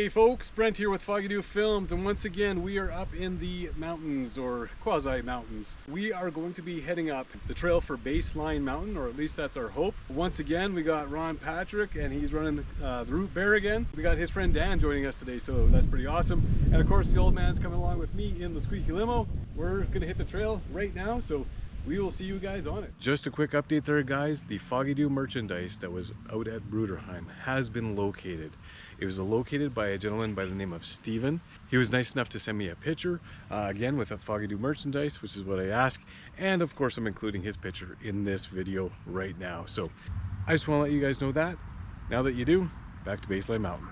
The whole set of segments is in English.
Hey folks, Brent here with FoggyDew Films, and once again we are up in the mountains, or quasi-mountains. We are going to be heading up the trail for Baseline Mountain, or at least that's our hope. Once again, we got Ron Patrick, and he's running the RootBear again. We got his friend Dan joining us today, so that's pretty awesome. And of course the old man's coming along with me in the squeaky limo. We're gonna hit the trail right now, so we will see you guys on it. Just a quick update there, guys. The FoggyDew merchandise that was out at Bruderheim has been located. It was located by a gentleman by the name of Steven. He was nice enough to send me a picture, again with a FoggyDew merchandise, which is what I asked. And of course, I'm including his picture in this video right now. So I just want to let you guys know that. Now that you do, back to Baseline Mountain.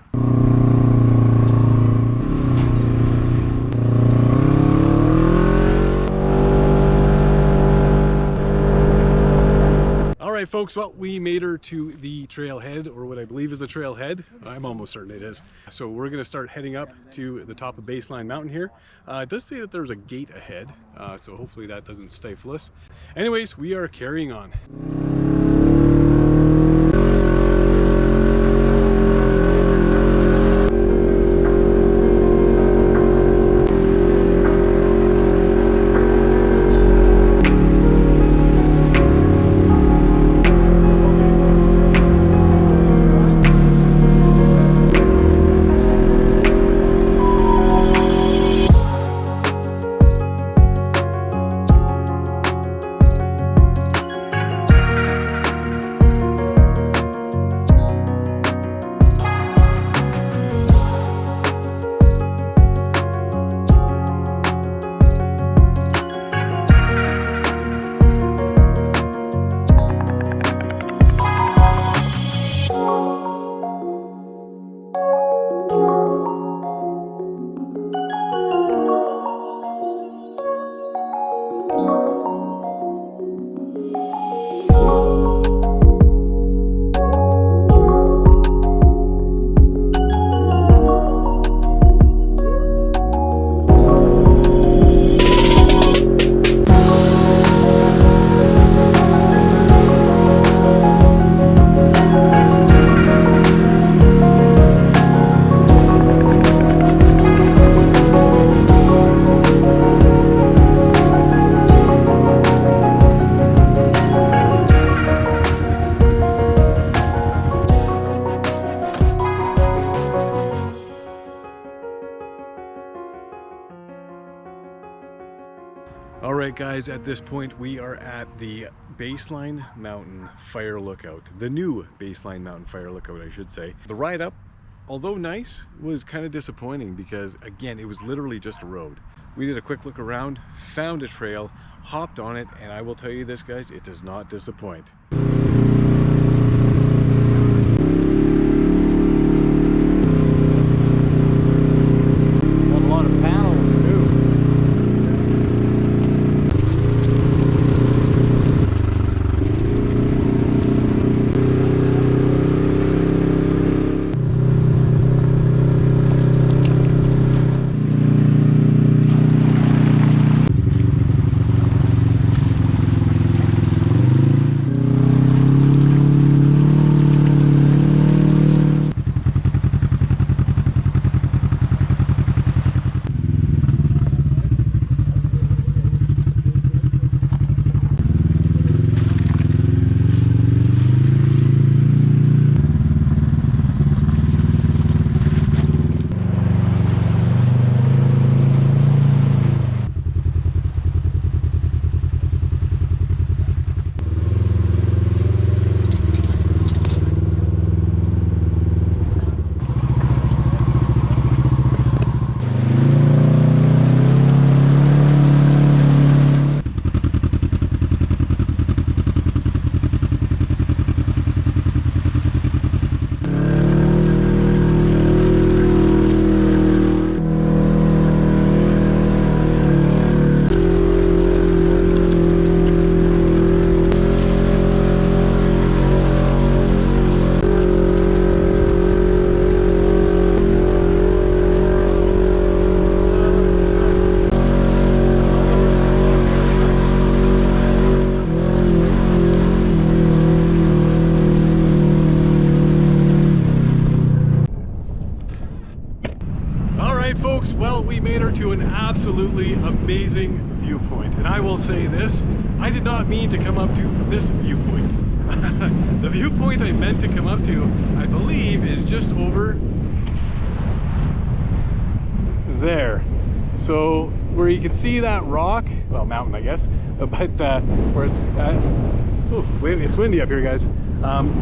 Alright folks, well, we made her to the trailhead, or what I believe is the trailhead. I'm almost certain it is. So we're going to start heading up to the top of Baseline Mountain here. It does say that there's a gate ahead, so hopefully that doesn't stifle us. Anyways, we are carrying on. Alright guys, at this point we are at the Baseline Mountain Fire Lookout. The new Baseline Mountain Fire Lookout, I should say. The ride up, although nice, was kind of disappointing because, again, it was literally just a road. We did a quick look around, found a trail, hopped on it, and I will tell you this, guys, it does not disappoint. right, folks, well, we made her to an absolutely amazing viewpoint. And I will say this, I did not mean to come up to this viewpoint. The viewpoint I meant to come up to, I believe, is just over there. So where you can see that rock, well, mountain I guess, but where it's it's windy up here, guys.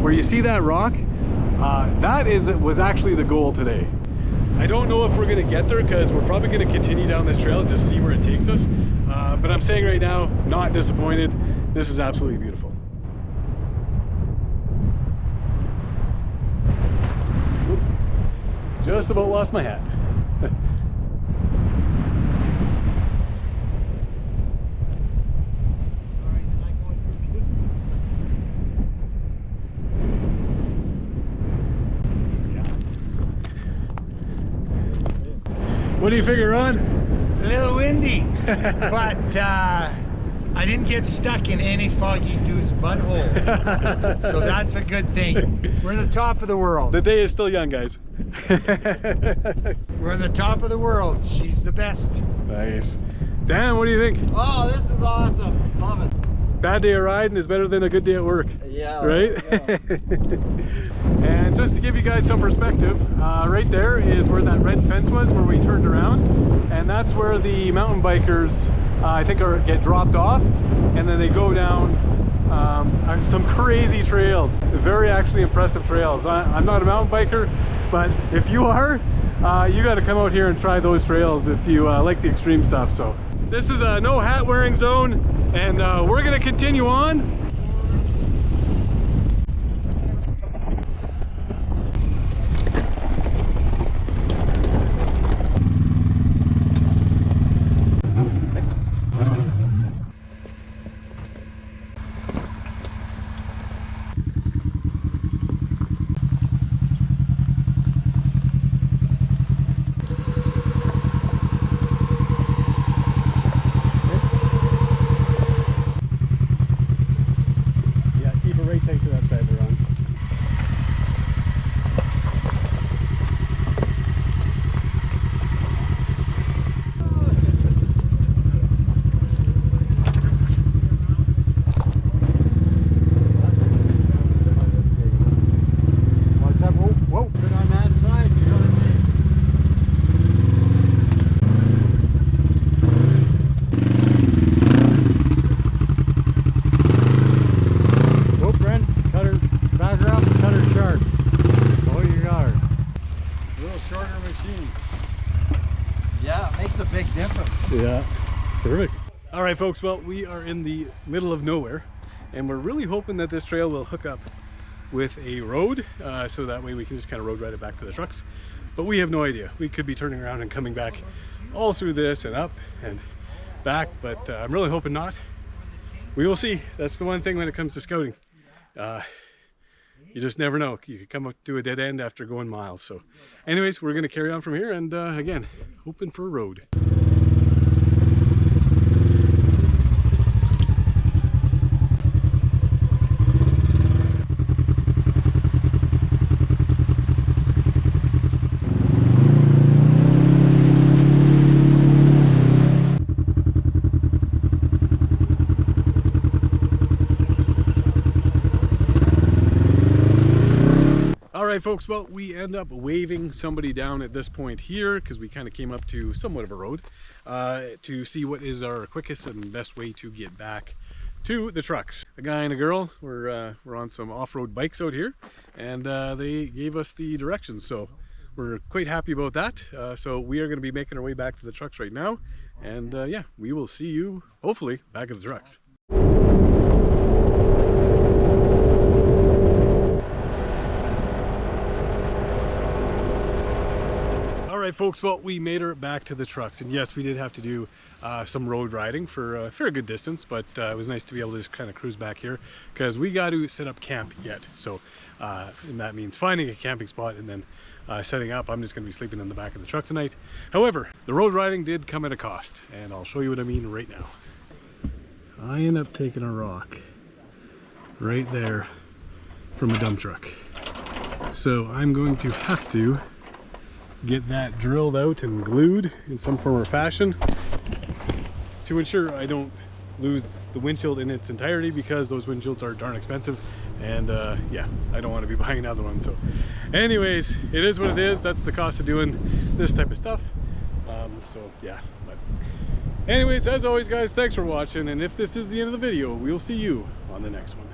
Where you see that rock, that was actually the goal today. I don't know if we're gonna get there because we're probably gonna continue down this trail and just see where it takes us. But I'm saying right now, not disappointed. This is absolutely beautiful. Just about lost my hat. What do you figure, Ron? A little windy, but I didn't get stuck in any FoggyDew's buttholes, so that's a good thing. We're in the top of the world. The day is still young, guys. We're in the top of the world. She's the best. Nice. Dan, what do you think? Oh, this is awesome. Love it. Bad day of riding is better than a good day at work. Yeah. Right? Yeah. And just to give you guys some perspective, right there is where that red fence was, where we turned around. And that's where the mountain bikers, I think, get dropped off. And then they go down some crazy trails. Very actually impressive trails. I'm not a mountain biker, but if you are, you got to come out here and try those trails if you like the extreme stuff. So this is a no hat wearing zone, and we're going to continue on. Take to that side, Ron. Watch that. Whoa, whoa. Good on that side, you know what I mean? Back her up and cut her short. Oh, you got her. A little shorter machine. Yeah, it makes a big difference. Yeah, perfect. All right, folks, well, we are in the middle of nowhere, and we're really hoping that this trail will hook up with a road, so that way we can just kind of road ride it back to the trucks. But we have no idea. We could be turning around and coming back all through this and up and back, but I'm really hoping not. We will see. That's the one thing when it comes to scouting. You just never know. You could come up to a dead end after going miles. So anyways, we're going to carry on from here, and again, hoping for a road. Alright folks, well, we end up waving somebody down at this point here because we kind of came up to somewhat of a road to see what is our quickest and best way to get back to the trucks. A guy and a girl were on some off-road bikes out here, and they gave us the directions, so we're quite happy about that. So we are going to be making our way back to the trucks right now, and yeah, we will see you hopefully back at the trucks. Alright folks, well, we made her back to the trucks, and yes, we did have to do some road riding for a fair good distance, but it was nice to be able to just kind of cruise back here because we got to set up camp yet. So and that means finding a camping spot and then setting up. I'm just going to be sleeping in the back of the truck tonight. However, the road riding did come at a cost, and I'll show you what I mean right now. I end up taking a rock right there from a dump truck, so I'm going to have to get that drilled out and glued in some form or fashion to ensure I don't lose the windshield in its entirety, because those windshields are darn expensive, and yeah, I don't want to be buying another one. So anyways, it is what it is. That's the cost of doing this type of stuff. So yeah, but anyways, as always guys, thanks for watching, and if this is the end of the video, we'll see you on the next one.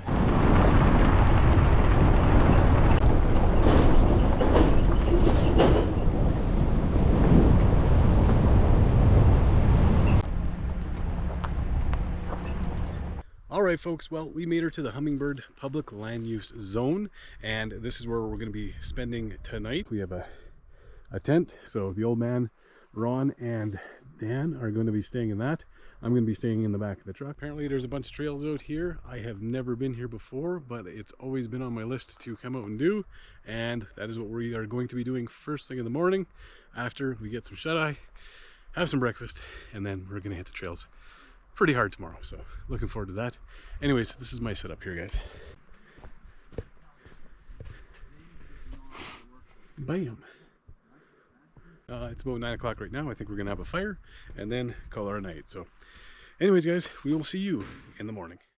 All right, folks, well, we made her to the Hummingbird Public Land Use Zone, and this is where we're going to be spending tonight. We have a tent, so the old man, Ron, and Dan are going to be staying in that. I'm going to be staying in the back of the truck. Apparently there's a bunch of trails out here. I have never been here before, but it's always been on my list to come out and do, and that is what we are going to be doing first thing in the morning after we get some shut-eye, have some breakfast, and then we're going to hit the trails pretty hard tomorrow, so looking forward to that. Anyways, this is my setup here, guys. Bam. It's about 9 o'clock right now. I think we're gonna have a fire and then call our night. So anyways guys, we will see you in the morning.